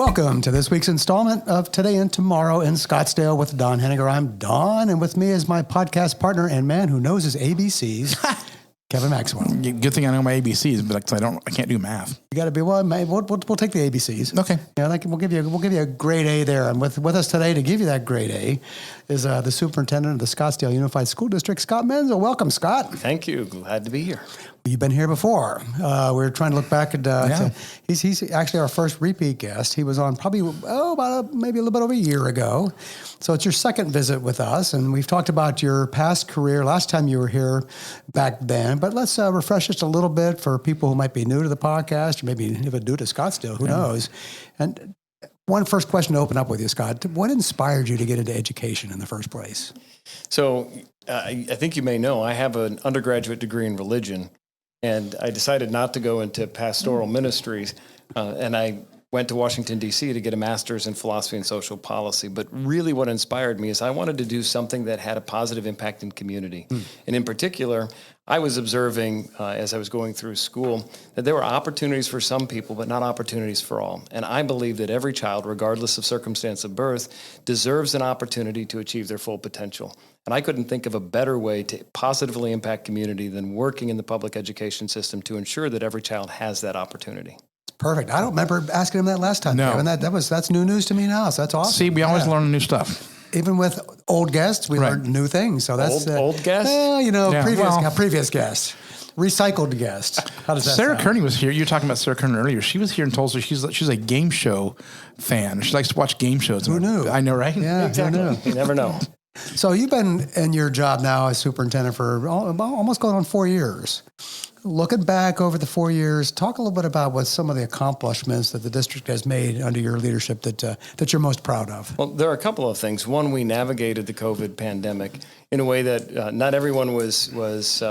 Welcome to this week's installment of Today and Tomorrow in Scottsdale with Don Henniger. I'm Don, and with me is my podcast partner and man who knows his ABCs, Kevin Maxwell. Good thing I know my ABCs, but I can't do math. You got to be we'll take the ABCs. Okay. Yeah, we'll give you a grade A there. And with us today to give you that grade A is the superintendent of the Scotsdale Unified School District, Scott Menzel. Welcome, Scott. Thank you. Glad to be here. You've been here before. We're trying to look back at. He's actually our first repeat guest. He was on probably maybe a little bit over a year ago. So it's your second visit with us, and we've talked about your past career. Last time you were here back then, but let's refresh just a little bit for people who might be new to the podcast, or maybe even new to Scottsdale. Who knows? And one first question to open up with you, Scott. What inspired you to get into education in the first place? So I think you may know I have an undergraduate degree in religion. And I decided not to go into pastoral ministries, and I went to Washington, D.C. to get a master's in philosophy and social policy. But really what inspired me is I wanted to do something that had a positive impact in community. And in particular, I was observing as I was going through school that there were opportunities for some people, but not opportunities for all. And I believe that every child, regardless of circumstance of birth, deserves an opportunity to achieve their full potential. And I couldn't think of a better way to positively impact community than working in the public education system to ensure that every child has that opportunity. Perfect. I don't remember asking him that last time, No. Kevin. That's new news to me now, so that's awesome. See, we always learn new stuff. Even with old guests, we learn new things. So that's Old guests? Previous guests. Recycled guests. How does that Sarah sound? Kearney was here. You were talking about Sarah Kearney earlier. She was here and told us she's a game show fan. She likes to watch game shows. Who knew? I know, right? Yeah, Exactly. who knew? You never know. So you've been in your job now as superintendent for almost going on 4 years. Looking back over the 4 years, talk a little bit about what some of the accomplishments that the district has made under your leadership that you're most proud of. Well, there are a couple of things. One, we navigated the COVID pandemic in a way that not everyone was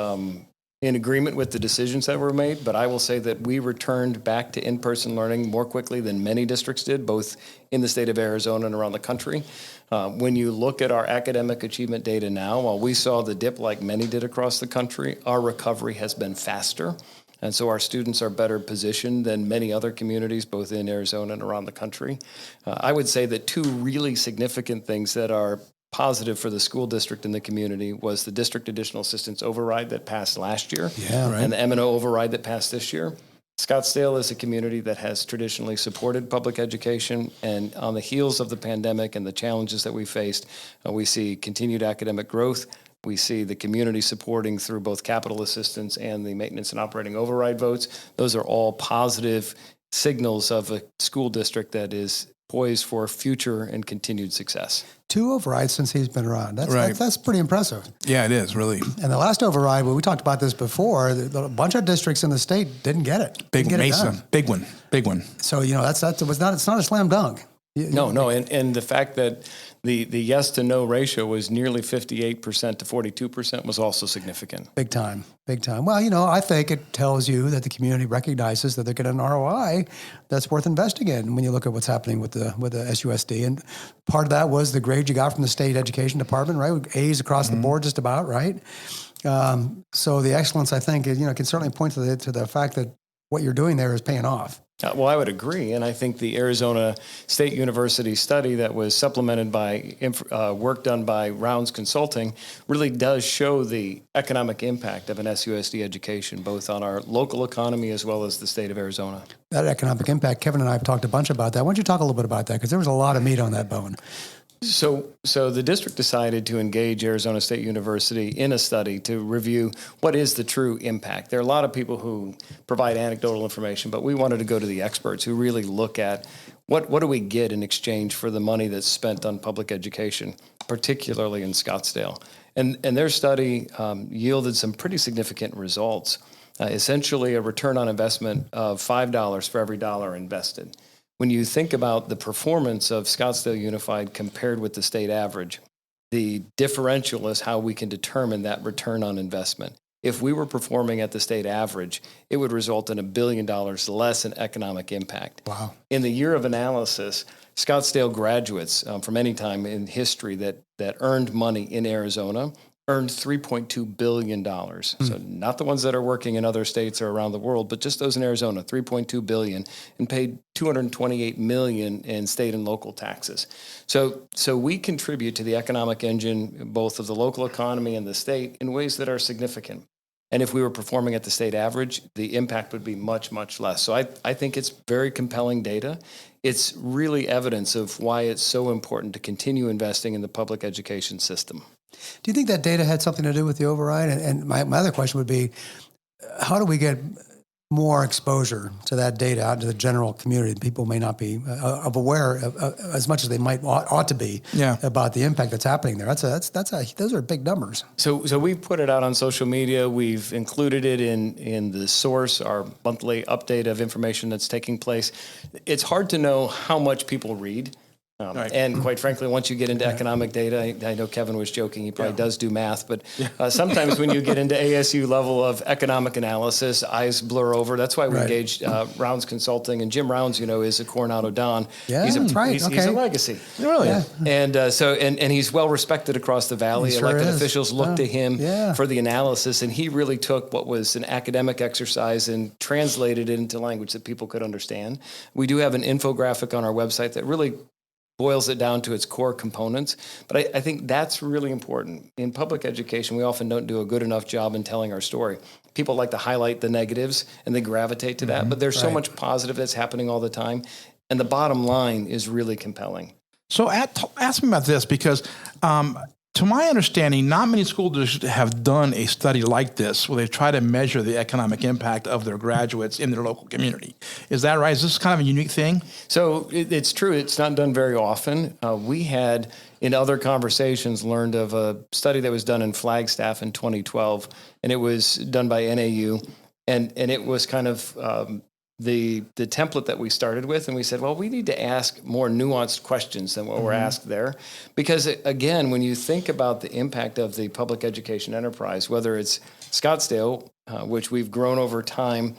in agreement with the decisions that were made, but I will say that we returned back to in-person learning more quickly than many districts did, both in the state of Arizona and around the country. When you look at our academic achievement data now, while we saw the dip like many did across the country, our recovery has been faster. And so our students are better positioned than many other communities, both in Arizona and around the country. I would say that two really significant things that are positive for the school district and the community was the district additional assistance override that passed last year, and the M&O override that passed this year. Scottsdale is a community that has traditionally supported public education, and on the heels of the pandemic and the challenges that we faced, we see continued academic growth. We see the community supporting through both capital assistance and the maintenance and operating override votes. Those are all positive signals of a school district that is poised for future and continued success. 2 overrides since he's been around. That's pretty impressive. Yeah, it is, really. And the last override, we talked about this before, a bunch of districts in the state didn't get it. Big Mesa, big one. So, it's not a slam dunk. No. And the fact that the yes to no ratio was nearly 58% to 42% was also significant. Big time. Well, I think it tells you that the community recognizes that they're getting an ROI that's worth investing in when you look at what's happening with the SUSD. And part of that was the grade you got from the state education department, right? A's across the board just about, right? So the excellence, I think, can certainly point to the fact that what you're doing there is paying off. Well, I would agree, and I think the Arizona State University study that was supplemented by work done by Rounds Consulting really does show the economic impact of an SUSD education, both on our local economy as well as the state of Arizona. That economic impact, Kevin and I have talked a bunch about that. Why don't you talk a little bit about that? Because there was a lot of meat on that bone. So the district decided to engage Arizona State University in a study to review what is the true impact. There are a lot of people who provide anecdotal information, but we wanted to go to the experts who really look at what do we get in exchange for the money that's spent on public education, particularly in Scottsdale. And their study yielded some pretty significant results, essentially a return on investment of $5 for every dollar invested. When you think about the performance of Scottsdale Unified compared with the state average, the differential is how we can determine that return on investment. If we were performing at the state average, it would result in $1 billion less in economic impact. Wow. In the year of analysis, Scottsdale graduates from any time in history that earned money in Arizona earned $3.2 billion. So not the ones that are working in other states or around the world, but just those in Arizona, $3.2 billion, and paid $228 million in state and local taxes. So we contribute to the economic engine, both of the local economy and the state, in ways that are significant. And if we were performing at the state average, the impact would be much, much less. So I think it's very compelling data. It's really evidence of why it's so important to continue investing in the public education system. Do you think that data had something to do with the override? And my other question would be, how do we get more exposure to that data out to the general community? People may not be aware of, as much as they ought to be about the impact that's happening there. Those are big numbers. So we've put it out on social media. We've included it in the source, our monthly update of information that's taking place. It's hard to know how much people read. Right. And quite frankly, once you get into economic data, I know Kevin was joking, he probably does do math, but sometimes when you get into ASU level of economic analysis, eyes blur over. That's why we engaged Rounds Consulting, and Jim Rounds, is a Coronado Don. Yeah, he's a a legacy. Really? Yeah. And he's well respected across the valley. Elected officials look to him for the analysis, and he really took what was an academic exercise and translated it into language that people could understand. We do have an infographic on our website that really boils it down to its core components. But I think that's really important. In public education, we often don't do a good enough job in telling our story. People like to highlight the negatives and they gravitate to that, but there's so much positive that's happening all the time. And the bottom line is really compelling. So ask me about this, because to my understanding, not many school districts have done a study like this where they try to measure the economic impact of their graduates in their local community. Is that right? Is this kind of a unique thing? So it's true. It's not done very often. We had, in other conversations, learned of a study that was done in Flagstaff in 2012, and it was done by NAU, and it was kind of the template that we started with, and we said, well, we need to ask more nuanced questions than what were asked there. Because again, when you think about the impact of the public education enterprise, whether it's Scottsdale, which we've grown over time,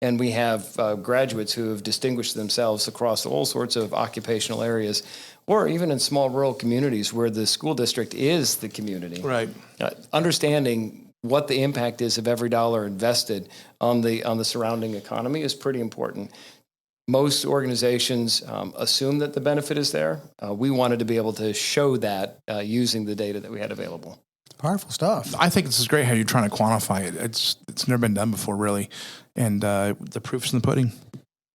and we have graduates who have distinguished themselves across all sorts of occupational areas, or even in small rural communities where the school district is the community. Right. Understanding what the impact is of every dollar invested on the surrounding economy is pretty important. Most organizations assume that the benefit is there. We wanted to be able to show that using the data that we had available. Powerful stuff. I think this is great how you're trying to quantify it. It's never been done before, really. And the proof's in the pudding.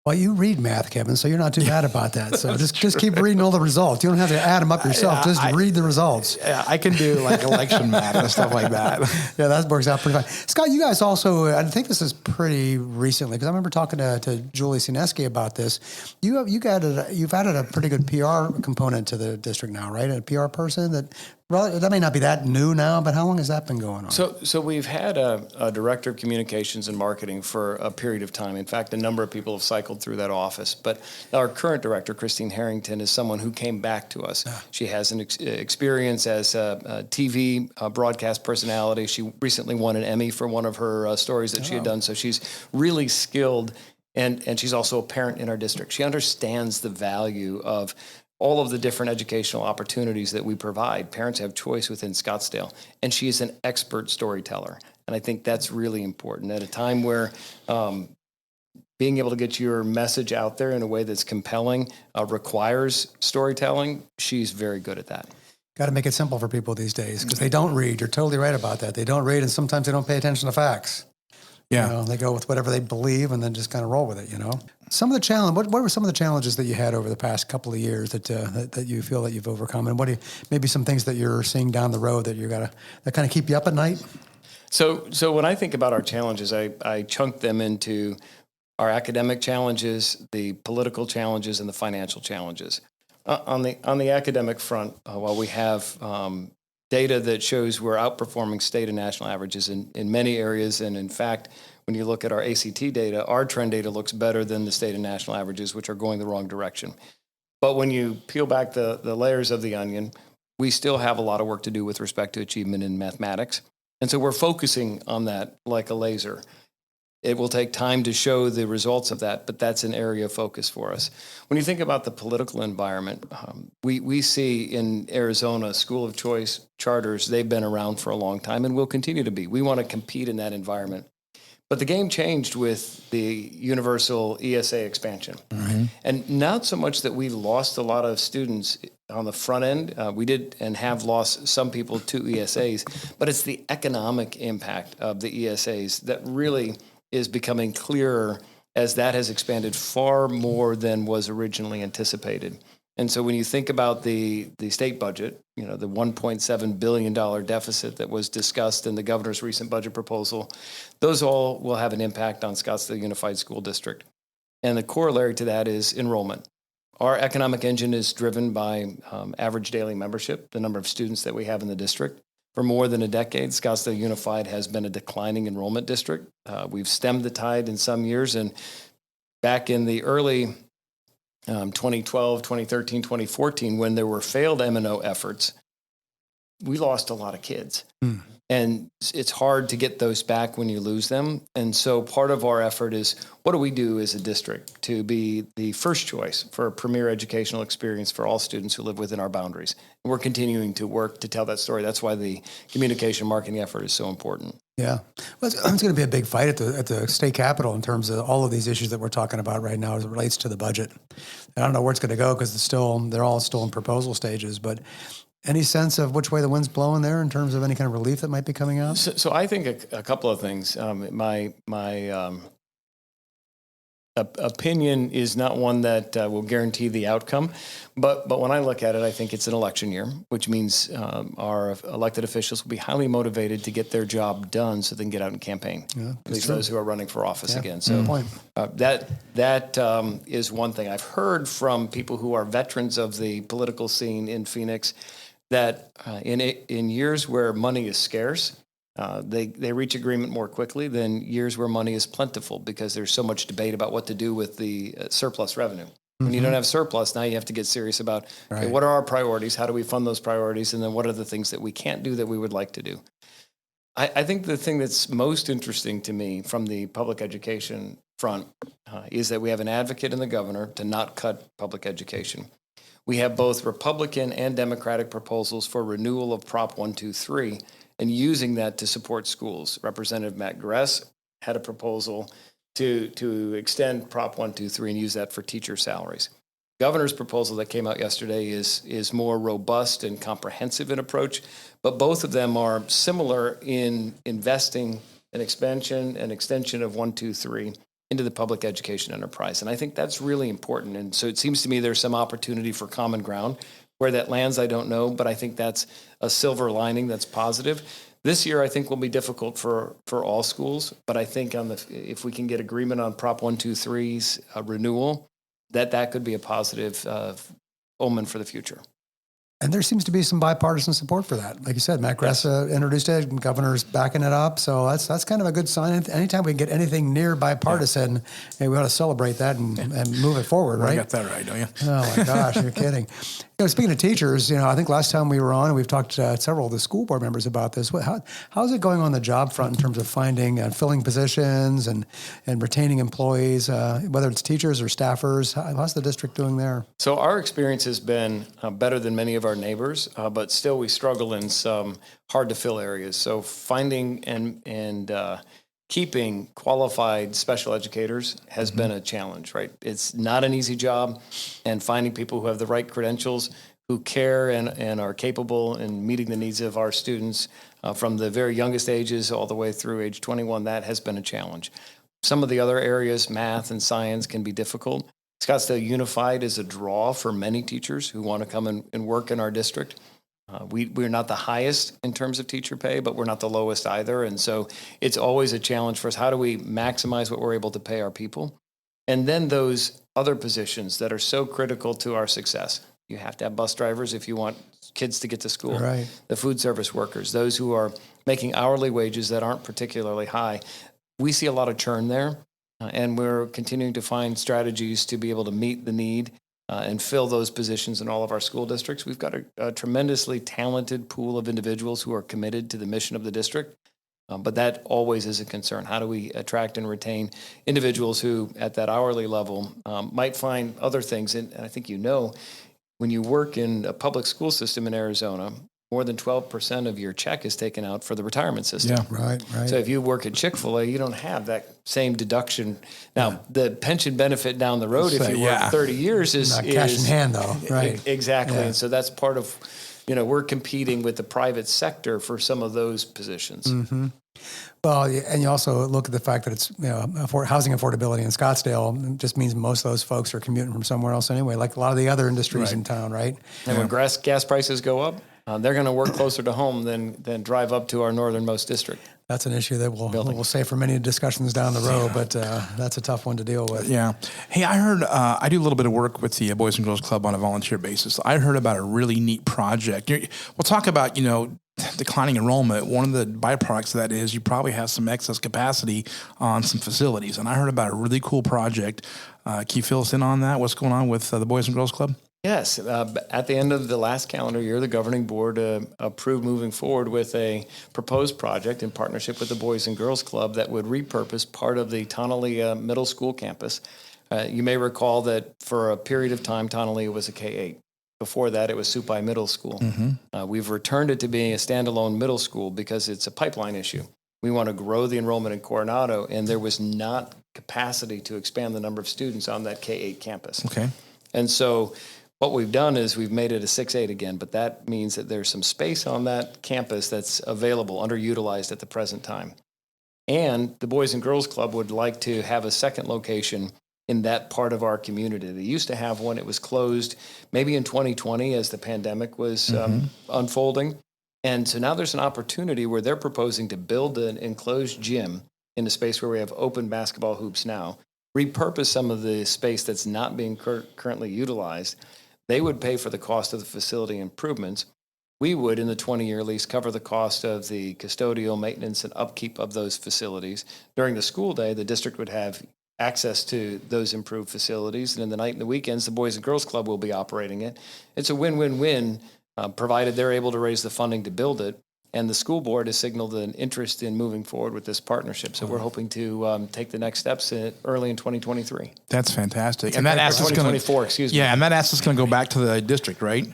Well, you read math, Kevin, so you're not too bad about that. So just keep reading all the results. You don't have to add them up yourself. Just read the results. I can do like election math and stuff like that. Yeah, that works out pretty fine. Scott, you guys also, I think this is pretty recently, because I remember talking to Julie Sineski about this. You've added a pretty good PR component to the district now, right? A PR person that may not be that new now, but how long has that been going on? So we've had a director of communications and marketing for a period of time. In fact, a number of people have cycled through that office. But our current director, Christine Harrington, is someone who came back to us. She has an experience as a TV broadcast personality. She recently won an Emmy for one of her stories that she had done. So she's really skilled, and she's also a parent in our district. She understands the value of all of the different educational opportunities that we provide. Parents have choice within Scottsdale, and she is an expert storyteller. And I think that's really important at a time where being able to get your message out there in a way that's compelling requires storytelling. She's very good at that. Got to make it simple for people these days, because they don't read. You're totally right about that. They don't read, and sometimes they don't pay attention to facts. Yeah. They go with whatever they believe and then just kind of roll with it, Some of the what were some of the challenges that you had over the past couple of years that you feel that you've overcome? And maybe some things that you're seeing down the road that that kind of keep you up at night? So when I think about our challenges, I chunk them into our academic challenges, the political challenges, and the financial challenges. On the academic front, while we have data that shows we're outperforming state and national averages in many areas. And in fact, when you look at our ACT data, our trend data looks better than the state and national averages, which are going the wrong direction. But when you peel back the layers of the onion, we still have a lot of work to do with respect to achievement in mathematics. And so we're focusing on that like a laser. It will take time to show the results of that, but that's an area of focus for us. When you think about the political environment, we see in Arizona school of choice charters, they've been around for a long time and will continue to be. We want to compete in that environment. But the game changed with the universal ESA expansion. Mm-hmm. And not so much that we lost a lot of students on the front end. We did and have lost some people to ESAs, but it's the economic impact of the ESAs that really is becoming clearer as that has expanded far more than was originally anticipated. And so when you think about the state budget, the $1.7 billion deficit that was discussed in the governor's recent budget proposal, those all will have an impact on Scottsdale Unified School District. And the corollary to that is enrollment. Our economic engine is driven by average daily membership, the number of students that we have in the district. For more than a decade, Scottsdale Unified has been a declining enrollment district. We've stemmed the tide in some years, and back in the early 2012, 2013, 2014, when there were failed M&O efforts, we lost a lot of kids. And it's hard to get those back when you lose them. And so part of our effort is, what do we do as a district to be the first choice for a premier educational experience for all students who live within our boundaries? And we're continuing to work to tell that story. That's why the communication marketing effort is so important. Yeah. Well, it's going to be a big fight at the state capitol in terms of all of these issues that we're talking about right now as it relates to the budget. I don't know where it's going to go because they're all still in proposal stages, but any sense of which way the wind's blowing there in terms of any kind of relief that might be coming out? So I think a couple of things. My opinion is not one that will guarantee the outcome, but when I look at it, I think it's an election year, which means our elected officials will be highly motivated to get their job done so they can get out and campaign. Yeah, at least those who are running for office again. So that is one thing. I've heard from people who are veterans of the political scene in Phoenix that in years where money is scarce, they reach agreement more quickly than years where money is plentiful because there's so much debate about what to do with the surplus revenue. When you don't have surplus, now you have to get serious about, okay, what are our priorities? How do we fund those priorities? And then what are the things that we can't do that we would like to do? I think the thing that's most interesting to me from the public education front is that we have an advocate in the governor to not cut public education. We have both Republican and Democratic proposals for renewal of Prop 123 and using that to support schools. Representative Matt Gress had a proposal to extend Prop 123 and use that for teacher salaries. Governor's proposal that came out yesterday is more robust and comprehensive in approach, but both of them are similar in investing an expansion and extension of 123 into the public education enterprise. And I think that's really important. And so it seems to me there's some opportunity for common ground. Where that lands, I don't know, but I think that's a silver lining that's positive. This year, I think will be difficult for all schools, but I think if we can get agreement on Prop 123's renewal, that could be a positive omen for the future. And there seems to be some bipartisan support for that. Like you said, Matt Gress introduced it, and governor's backing it up. So that's kind of a good sign. Anytime we can get anything near bipartisan, we ought to celebrate that and move it forward, right? You got that right, don't you? Oh, my gosh, you're kidding. Speaking of teachers, I think last time we were on, and we've talked to several of the school board members about this. How's it going on the job front in terms of finding and filling positions and retaining employees, whether it's teachers or staffers? How's the district doing there? So our experience has been better than many of our neighbors, but still we struggle in some hard-to-fill areas. So finding and keeping qualified special educators has been a challenge, right? It's not an easy job, and finding people who have the right credentials, who care and are capable in meeting the needs of our students from the very youngest ages all the way through age 21, that has been a challenge. Some of the other areas, math and science, can be difficult. Scottsdale Unified is a draw for many teachers who want to come and work in our district. We're not the highest in terms of teacher pay, but we're not the lowest either. And so it's always a challenge for us. How do we maximize what we're able to pay our people? And then those other positions that are so critical to our success. You have to have bus drivers if you want kids to get to school. Right. The food service workers, those who are making hourly wages that aren't particularly high. We see a lot of churn there, and we're continuing to find strategies to be able to meet the need and fill those positions in all of our school districts. We've got a tremendously talented pool of individuals who are committed to the mission of the district. But that always is a concern. How do we attract and retain individuals who, at that hourly level, might find other things? And I think when you work in a public school system in Arizona, more than 12% of your check is taken out for the retirement system. Yeah. Right. So if you work at Chick-fil-A, you don't have that same deduction. Now, the pension benefit down the road, if you work 30 years, is Not cash in hand, though. Right. Exactly. Yeah. And so that's part of, we're competing with the private sector for some of those positions. Mm-hmm. Well, and you also look at the fact that it's, housing affordability in Scottsdale just means most of those folks are commuting from somewhere else anyway, like a lot of the other industries in town, right? And when gas prices go up, they're going to work closer to home than drive up to our northernmost district. That's an issue that we'll save for many discussions down the road, but that's a tough one to deal with. Yeah. Hey, I heard, I do a little bit of work with the Boys and Girls Club on a volunteer basis. I heard about a really neat project. We'll talk about, declining enrollment. One of the byproducts of that is you probably have some excess capacity on some facilities. And I heard about a really cool project. Can you fill us in on that? What's going on with the Boys and Girls Club? Yes. At the end of the last calendar year, the governing board approved moving forward with a proposed project in partnership with the Boys and Girls Club that would repurpose part of the Tonellia Middle School campus. You may recall that for a period of time, Tonellia was a K-8. Before that, it was Supai Middle School. Mm-hmm. We've returned it to being a standalone middle school because it's a pipeline issue. We want to grow the enrollment in Coronado, and there was not capacity to expand the number of students on that K-8 campus. Okay. And so what we've done is we've made it a 6-8 again, but that means that there's some space on that campus that's available, underutilized at the present time. And the Boys and Girls Club would like to have a second location in that part of our community. They used to have one. It was closed maybe in 2020 as the pandemic was unfolding. And so now there's an opportunity where they're proposing to build an enclosed gym in a space where we have open basketball hoops now, repurpose some of the space that's not being currently utilized. They would pay for the cost of the facility improvements. We would, in the 20-year lease, cover the cost of the custodial maintenance and upkeep of those facilities. During the school day, the district would have access to those improved facilities. And in the night and the weekends, the Boys and Girls Club will be operating it. It's a win-win-win, provided they're able to raise the funding to build it. And the school board has signaled an interest in moving forward with this partnership. So we're hoping to take the next steps early in 2023. That's fantastic. And that asset's 2024, excuse me. Yeah, and that asset's going to go back to the district, right?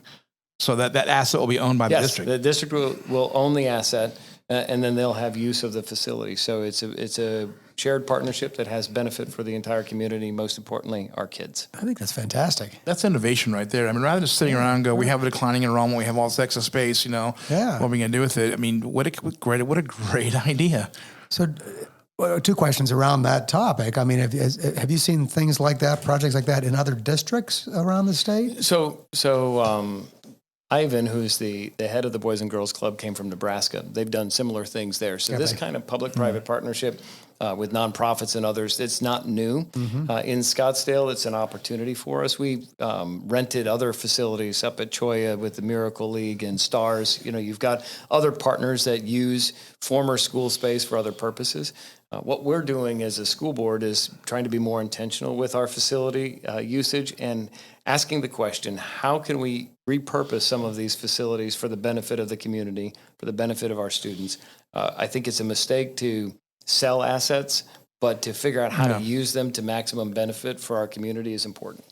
So that asset will be owned by the district. The district will own the asset, and then they'll have use of the facility. So it's a shared partnership that has benefit for the entire community, most importantly, our kids. I think that's fantastic. That's innovation right there. I mean, rather than just sitting around and go, we have a declining enrollment, we have all this excess space, what are we going to do with it? I mean, what a great idea. So two questions around that topic. I mean, have you seen things like that, projects like that in other districts around the state? So Ivan, who's the head of the Boys and Girls Club, came from Nebraska. They've done similar things there. So this kind of public-private partnership with nonprofits and others, it's not new. In Scottsdale, it's an opportunity for us. We rented other facilities up at Cholla with the Miracle League and Stars. You've got other partners that use former school space for other purposes. What we're doing as a school board is trying to be more intentional with our facility usage and asking the question, how can we repurpose some of these facilities for the benefit of the community, for the benefit of our students? I think it's a mistake to sell assets, but to figure out how to use them to maximum benefit for our community is important.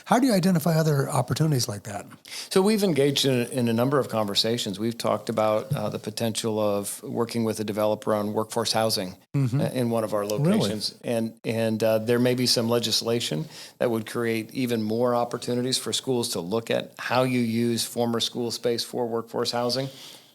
How do you identify other opportunities like that? So we've engaged in a number of conversations. We've talked about the potential of working with a developer on workforce housing in one of our locations. Really? And there may be some legislation that would create even more opportunities for schools to look at how you use former school space for workforce housing.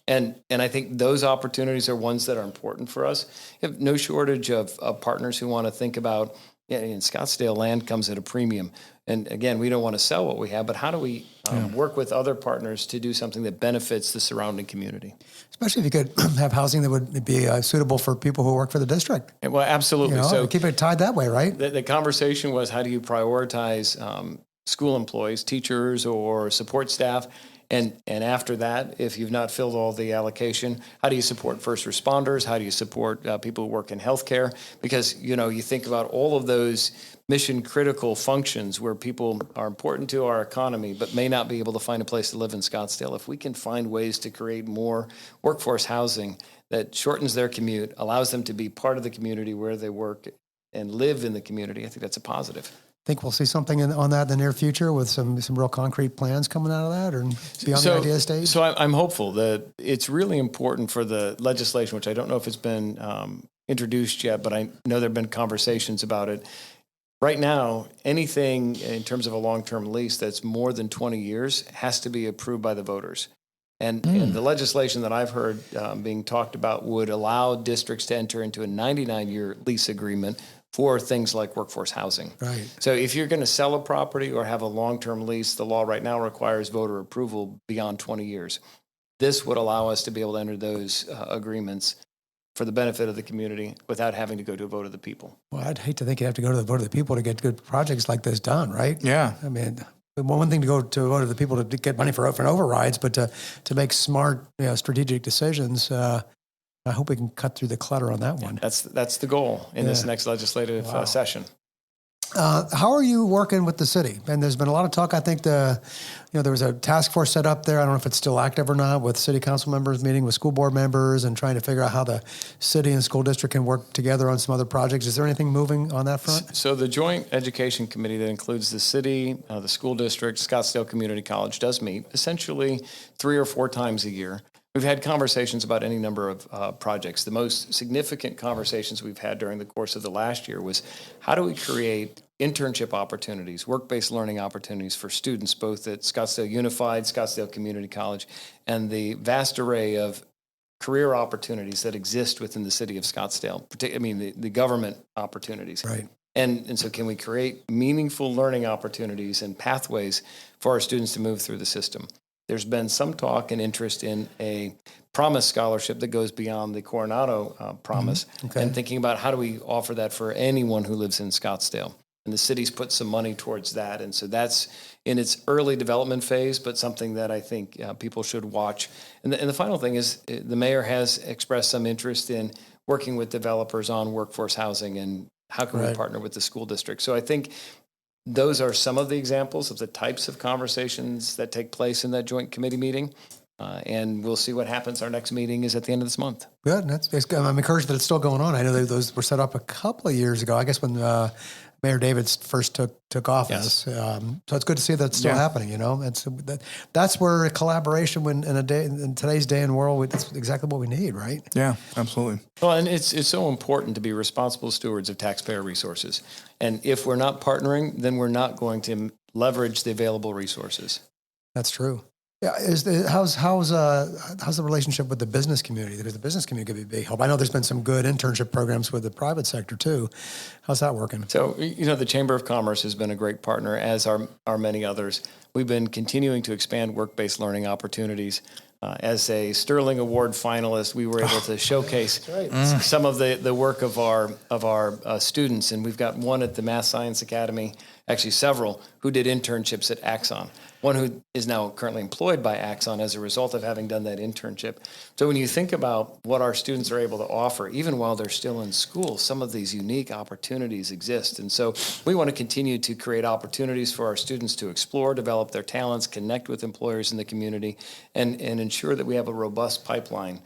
And I think those opportunities are ones that are important for us. We have no shortage of partners who want to think about, in Scottsdale, land comes at a premium. And again, we don't want to sell what we have, but how do we work with other partners to do something that benefits the surrounding community? Especially if you could have housing that would be suitable for people who work for the district. Well, absolutely. So keep it tied that way, right? The conversation was, how do you prioritize school employees, teachers, or support staff, And after that, if you've not filled all the allocation, how do you support first responders? How do you support people who work in healthcare? Because, you think about all of those mission critical functions where people are important to our economy, but may not be able to find a place to live in Scottsdale. If we can find ways to create more workforce housing that shortens their commute, allows them to be part of the community where they work and live in the community, I think that's a positive. Think we'll see something on that in the near future with some real concrete plans coming out of that, or beyond the idea stage? So I'm hopeful that it's really important for the legislation, which I don't know if it's been introduced yet, but I know there have been conversations about it. Right now, anything in terms of a long-term lease that's more than 20 years has to be approved by the voters. And the legislation that I've heard being talked about would allow districts to enter into a 99-year lease agreement for things like workforce housing. Right. So if you're going to sell a property or have a long-term lease, the law right now requires voter approval beyond 20 years. This would allow us to be able to enter those agreements for the benefit of the community without having to go to a vote of the people. Well, I'd hate to think you have to go to the vote of the people to get good projects like this done, right? Yeah. I mean, one thing to go to a vote of the people to get money for overrides, but to make smart, strategic decisions. I hope we can cut through the clutter on that one. That's the goal in this next legislative session. How are you working with the city? And there's been a lot of talk. I think there was a task force set up there. I don't know if it's still active or not, with city council members meeting with school board members and trying to figure out how the city and school district can work together on some other projects. Is there anything moving on that front? So the Joint Education Committee that includes the city, the school district, Scottsdale Community College does meet essentially 3 or 4 times a year. We've had conversations about any number of projects. The most significant conversations we've had during the course of the last year was how do we create internship opportunities, work-based learning opportunities for students, both at Scottdale Unified, Scottsdale Community College, and the vast array of career opportunities that exist within the city of Scottsdale, the government opportunities. Right. And so can we create meaningful learning opportunities and pathways for our students to move through the system? There's been some talk and interest in a Promise Scholarship that goes beyond the Coronado Promise, and thinking about how do we offer that for anyone who lives in Scottsdale. And the city's put some money towards that. And so that's in its early development phase, but something that I think people should watch. And the final thing is the mayor has expressed some interest in working with developers on workforce housing and how can we partner with the school district. So I think those are some of the examples of the types of conversations that take place in that joint committee meeting. And we'll see what happens. Our next meeting is at the end of this month. Good. I'm encouraged that it's still going on. I know those were set up a couple of years ago, I guess when Mayor Davids first took office. Yes. So it's good to see that it's still happening. That's where collaboration in today's day and world, that's exactly what we need, right? Yeah, absolutely. Well, and it's so important to be responsible stewards of taxpayer resources. And if we're not partnering, then we're not going to leverage the available resources. That's true. Yeah, how's the relationship with the business community? Because the business community could be a big help. I know there's been some good internship programs with the private sector too. How's that working? So, the Chamber of Commerce has been a great partner, as are many others. We've been continuing to expand work-based learning opportunities. As a Sterling Award finalist, we were able to showcase some of the work of our students, and we've got one at the Math Science Academy, actually several, who did internships at Axon. One who is now currently employed by Axon as a result of having done that internship. So when you think about what our students are able to offer, even while they're still in school, some of these unique opportunities exist. And so we want to continue to create opportunities for our students to explore, develop their talents, connect with employers in the community, and ensure that we have a robust pipeline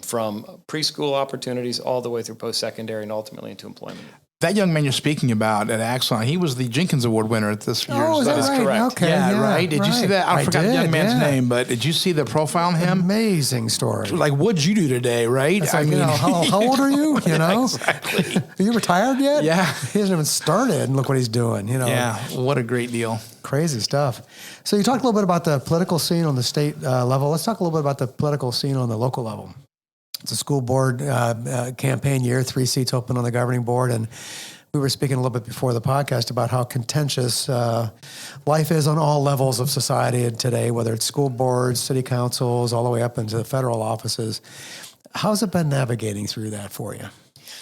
from preschool opportunities all the way through post-secondary and ultimately into employment. That young man you're speaking about at Axon, he was the Jenkins Award winner at this year's. Oh, that is right? correct. Okay, yeah, right. Did you see that? I forgot the young man's name, but did you see the profile on him? Amazing story. Like, what'd you do today, right? It's like, how old are you? Exactly. Are you retired yet? Yeah. He hasn't even started, and look what he's doing. Yeah, what a great deal. Crazy stuff. So you talked a little bit about the political scene on the state level. Let's talk a little bit about the political scene on the local level. It's a school board campaign year, 3 seats open on the governing board, and we were speaking a little bit before the podcast about how contentious life is on all levels of society today, whether it's school boards, city councils, all the way up into the federal offices. How's it been navigating through that for you?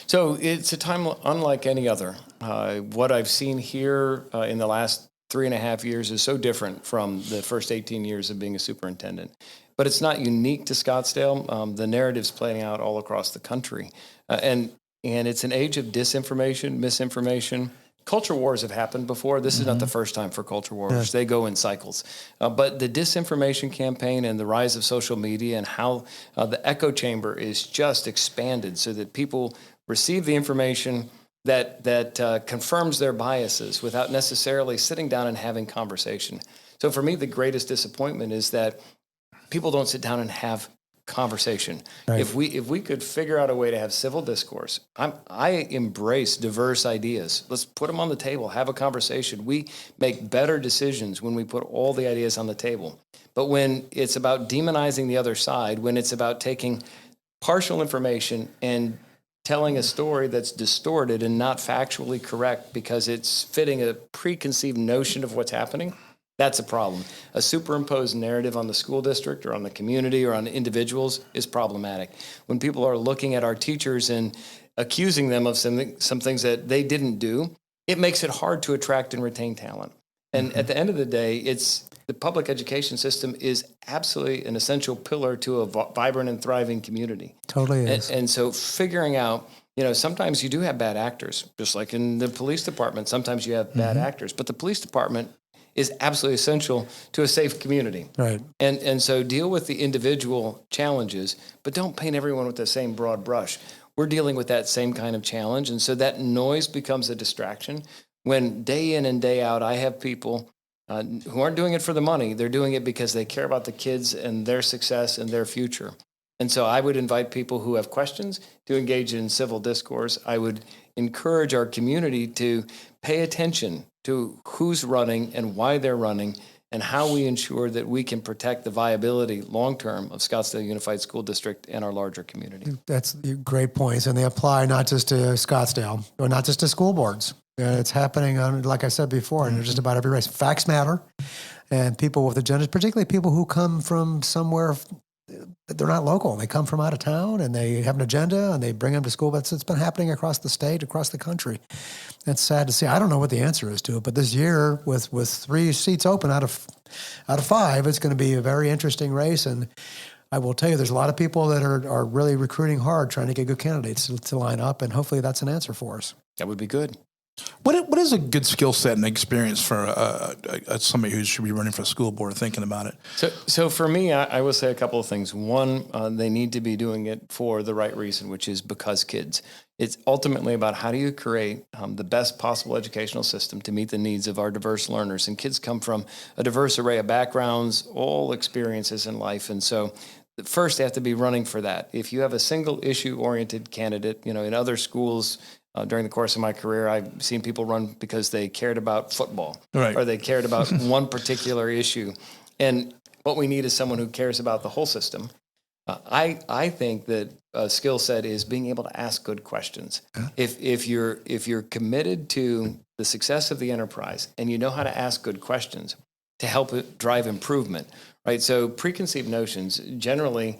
So it's a time unlike any other. What I've seen here in the last 3.5 years is so different from the first 18 years of being a superintendent. But it's not unique to Scottsdale. The narrative's playing out all across the country. And it's an age of disinformation, misinformation. Culture wars have happened before. This is not the first time for culture wars. Yeah. They go in cycles. But the disinformation campaign and the rise of social media and how the echo chamber is just expanded so that people receive the information that confirms their biases without necessarily sitting down and having conversation. So for me, the greatest disappointment is that people don't sit down and have conversation. Right. If we could figure out a way to have civil discourse, I embrace diverse ideas. Let's put them on the table, have a conversation. We make better decisions when we put all the ideas on the table. But when it's about demonizing the other side, when it's about taking partial information and telling a story that's distorted and not factually correct because it's fitting a preconceived notion of what's happening, that's a problem. A superimposed narrative on the school district or on the community or on individuals is problematic. When people are looking at our teachers and accusing them of some things that they didn't do, it makes it hard to attract and retain talent. And at the end of the day, the public education system is absolutely an essential pillar to a vibrant and thriving community. Totally is. And so figuring out, sometimes you do have bad actors, just like in the police department. Sometimes you have bad actors, but the police department is absolutely essential to a safe community. Right. And so deal with the individual challenges, but don't paint everyone with the same broad brush. We're dealing with that same kind of challenge. And so that noise becomes a distraction. When day in and day out, I have people who aren't doing it for the money. They're doing it because they care about the kids and their success and their future. And so I would invite people who have questions to engage in civil discourse. I would encourage our community to pay attention to who's running and why they're running and how we ensure that we can protect the viability long-term of Scottsdale Unified School District and our larger community. That's great points, and they apply not just to Scottsdale or not just to school boards. It's happening on, like I said before, in just about every race. Facts matter, and people with agendas, particularly people who come from somewhere they're not local. They come from out of town and they have an agenda and they bring them to school. But it's been happening across the state, across the country. It's sad to see. I don't know what the answer is to it, but this year with 3 seats open out of 5, it's going to be a very interesting race. And I will tell you, there's a lot of people that are really recruiting hard, trying to get good candidates to line up. And hopefully that's an answer for us. That would be good. What is a good skill set and experience for somebody who should be running for a school board thinking about it? So for me, I will say a couple of things. One, they need to be doing it for the right reason, which is because kids. It's ultimately about how do you create the best possible educational system to meet the needs of our diverse learners. And kids come from a diverse array of backgrounds, all experiences in life. And so first, they have to be running for that. If you have a single issue-oriented candidate, in other schools, during the course of my career, I've seen people run because they cared about football, right, or they cared about one particular issue. And what we need is someone who cares about the whole system. I think that a skill set is being able to ask good questions. Yeah. If you're committed to the success of the enterprise and you know how to ask good questions to help it drive improvement, right? So preconceived notions, generally,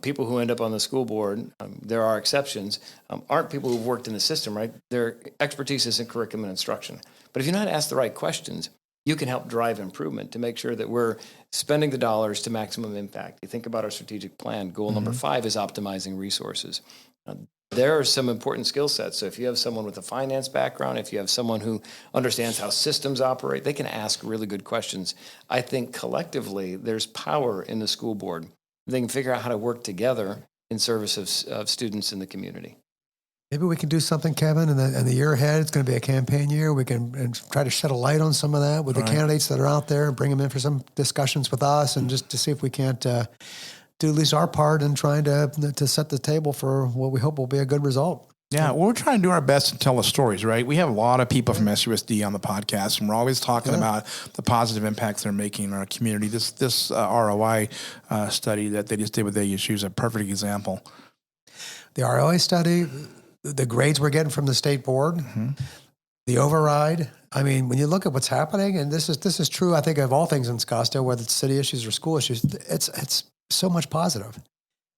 people who end up on the school board, there are exceptions, aren't people who've worked in the system, right? Their expertise is in curriculum and instruction. But if you know how to ask the right questions, you can help drive improvement to make sure that we're spending the dollars to maximum impact. You think about our strategic plan. Goal number 5 is optimizing resources. There are some important skill sets. So if you have someone with a finance background, if you have someone who understands how systems operate, they can ask really good questions. I think collectively there's power in the school board. They can figure out how to work together in service of students in the community. Maybe we can do something, Kevin, in the year ahead. It's going to be a campaign year. We can try to shed a light on some of that with the candidates that are out there, bring them in for some discussions with us, and just to see if we can't do at least our part in trying to set the table for what we hope will be a good result. Yeah, well, we're trying to do our best to tell the stories, right? We have a lot of people from SUSD on the podcast, and we're always talking about the positive impacts they're making in our community. This ROI study that they just did with ASU is a perfect example. The ROI study, the grades we're getting from the state board, the override. I mean, when you look at what's happening, and this is true, I think, of all things in Scottsdale, whether it's city issues or school issues, it's so much positive.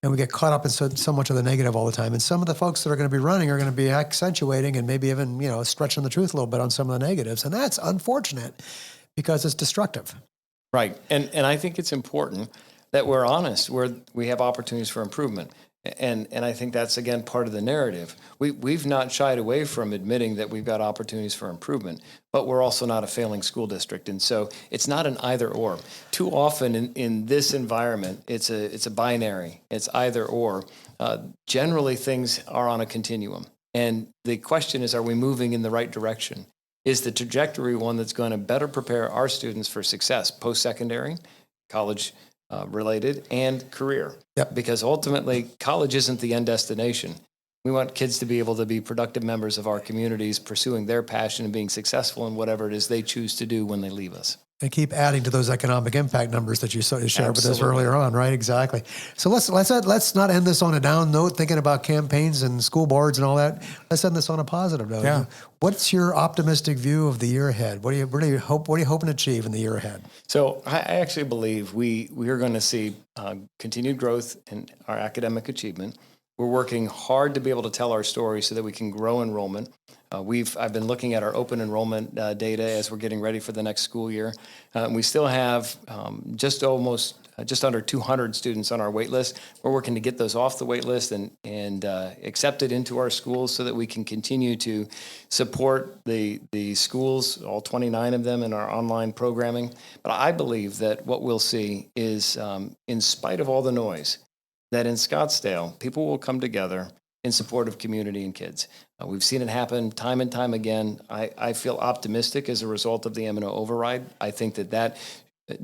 And we get caught up in so much of the negative all the time. And some of the folks that are going to be running are going to be accentuating and maybe even, stretching the truth a little bit on some of the negatives. And that's unfortunate because it's destructive. Right. And I think it's important that we're honest, we have opportunities for improvement. And I think that's, again, part of the narrative. We've not shied away from admitting that we've got opportunities for improvement, but we're also not a failing school district. And so it's not an either or. Too often in this environment, it's a binary. It's either or. Generally, things are on a continuum. And the question is, are we moving in the right direction? Is the trajectory one that's going to better prepare our students for success, post-secondary, college related, and career? Yep. Because ultimately, college isn't the end destination. We want kids to be able to be productive members of our communities, pursuing their passion and being successful in whatever it is they choose to do when they leave us. And keep adding to those economic impact numbers that you shared with us earlier on, right? Exactly. So let's not end this on a down note, thinking about campaigns and school boards and all that. Let's end this on a positive note. Yeah. What's your optimistic view of the year ahead? What are you hoping to achieve in the year ahead? So I actually believe we are going to see continued growth in our academic achievement. We're working hard to be able to tell our story so that we can grow enrollment. I've been looking at our open enrollment data as we're getting ready for the next school year. We still have just under 200 students on our wait list. We're working to get those off the wait list and accepted into our schools so that we can continue to support the schools, all 29 of them, in our online programming. But I believe that what we'll see is, in spite of all the noise, that in Scottsdale, people will come together in support of community and kids. We've seen it happen time and time again. I feel optimistic as a result of the M&O override. I think that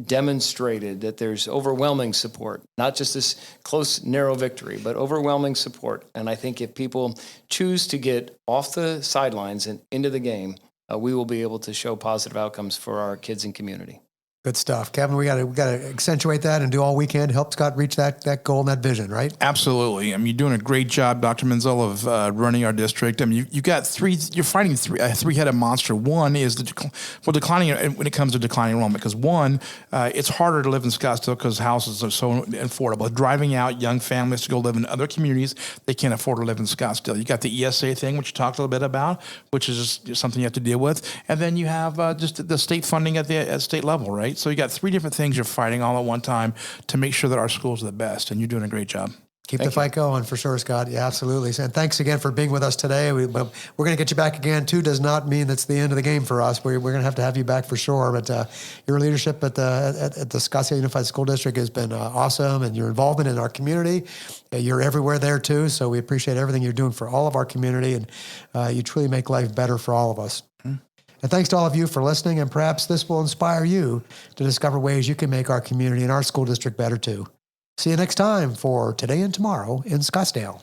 demonstrated that there's overwhelming support, not just this close, narrow victory, but overwhelming support. And I think if people choose to get off the sidelines and into the game, we will be able to show positive outcomes for our kids and community. Good stuff. Kevin, we got to accentuate that and do all we can to help Scott reach that goal and that vision, right? Absolutely. I mean, you're doing a great job, Dr. Menzel, of running our district. I mean, you're fighting a three-headed monster. One is declining when it comes to declining enrollment, because one, it's harder to live in Scottsdale because houses are so affordable. Driving out young families to go live in other communities, they can't afford to live in Scottsdale. You got the ESA thing, which you talked a little bit about, which is just something you have to deal with. And then you have just the state funding at state level, right? So you got three different things you're fighting all at one time to make sure that our schools are the best, and you're doing a great job. Keep the fight going for sure, Scott. Yeah, absolutely. And thanks again for being with us today. We're going to get you back again, too. Does not mean that's the end of the game for us. We're going to have you back for sure. But your leadership at the Scottsdale Unified School District has been awesome, and your involvement in our community, you're everywhere there, too. So we appreciate everything you're doing for all of our community, and you truly make life better for all of us. And thanks to all of you for listening, and perhaps this will inspire you to discover ways you can make our community and our school district better too. See you next time for Today and Tomorrow in Scottsdale.